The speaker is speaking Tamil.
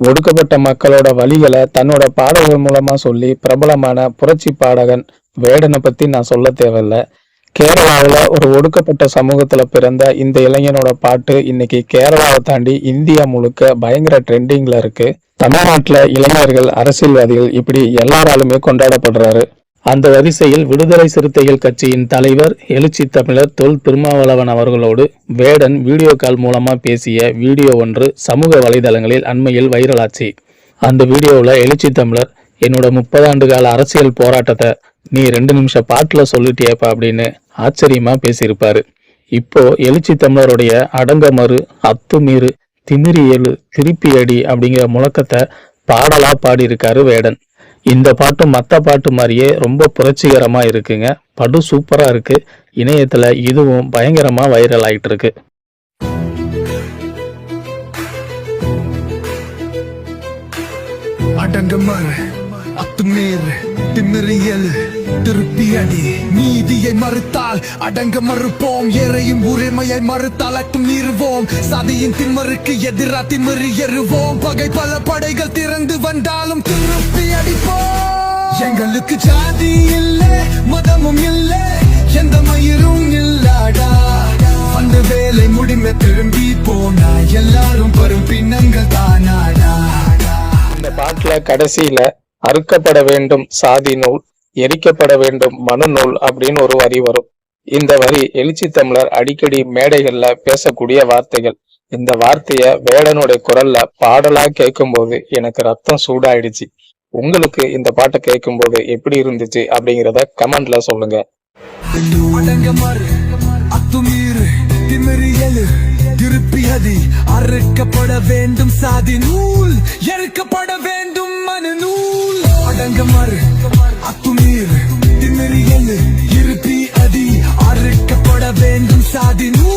ஒடுக்கப்பட்ட மக்களோட வழிகளை தன்னோட பாடல்கள் மூலமா சொல்லி பிரபலமான புரட்சி பாடகன் வேடனை பத்தி நான் சொல்ல தேவையில்ல. கேரளாவில் ஒரு ஒடுக்கப்பட்ட சமூகத்துல பிறந்த இந்த இளைஞனோட பாட்டு இன்னைக்கு கேரளாவை தாண்டி இந்தியா முழுக்க பயங்கர ட்ரெண்டிங்ல இருக்கு. தமிழ்நாட்டுல இளைஞர்கள், அரசியல்வாதிகள் இப்படி எல்லாராலுமே கொண்டாடப்படுறாரு. அந்த வரிசையில் விடுதலை சிறுத்தைகள் கட்சியின் தலைவர் எழுச்சி தமிழர் தொல் திருமாவளவன் அவர்களோடு வேடன் வீடியோ கால் மூலமா பேசிய வீடியோ ஒன்று சமூக வலைதளங்களில் அண்மையில் வைரலாச்சு. அந்த வீடியோவில் எழுச்சி தமிழர், என்னோட 30 ஆண்டு கால அரசியல் போராட்டத்தை நீ 2 நிமிஷம் பாட்டுல சொல்லிட்டியப்பா அப்படின்னு ஆச்சரியமா பேசியிருப்பாரு. இப்போ எழுச்சி தமிழருடைய அடங்கமறு, அத்துமீறு, திமிரி எழு, திருப்பி அடி அப்படிங்கிற முழக்கத்தை பாடலா பாடியிருக்காரு வேடன். இந்த பாட்டு மற்ற பாட்டு மாதிரியே ரொம்ப புரட்சிகரமா இருக்குங்க. படு சூப்பரா இருக்கு. இணையத்துல இதுவும் பயங்கரமா வைரல் ஆயிட்டு இருக்கு. அடங்கமறு, அத்துமீறு, திமிரி எழு, திருப்பி அடி. நீதியை மறுத்தால் அடங்க மறுப்போம், ஏறையும் உரிமையை மறுத்தால் அத்துமீறுவோம். சதியின் திமிருக்கு எதிரா திமிரி எறுவோம். பகை பல படைகள் திறந்து வந்தாலும் திருப்பி அடிப்போம். எங்களுக்கு ஜாதி இல்லை, மதமும் இல்லை, எந்த மயிரும் இல்லாடா. அந்த வேலை முடிமை திரும்பி போனா எல்லாரும் பெரும் பின்னங்கள் தானாடா. இந்த பாட்டுல கடைசியில அறுக்கப்பட வேண்டும் சாதி நூல், எரிக்கப்பட வேண்டும் மனு நூல் அப்படின்னு ஒரு வரி வரும். இந்த வரி எழுச்சி தமிழர் அடிக்கடி மேடைகள்ல பேசக்கூடிய வார்த்தைகள். இந்த வார்த்தைய வேடனுடைய குரல்ல பாடலா கேட்கும் போது எனக்கு ரத்தம் சூடாயிடுச்சு. உங்களுக்கு இந்த பாட்டை கேட்கும் போது எப்படி இருந்துச்சு அப்படிங்கிறத கமெண்ட்ல சொல்லுங்க. அறுக்கப்பட வேண்டும் சாதி நூல், எரிக்கப்பட வேண்டும் மனு நூல். அடங்கமறு, அத்துமீறு, திமிரி எழு, இருப்பி அடி. அறுக்கப்பட வேண்டும் சாதி நூல்.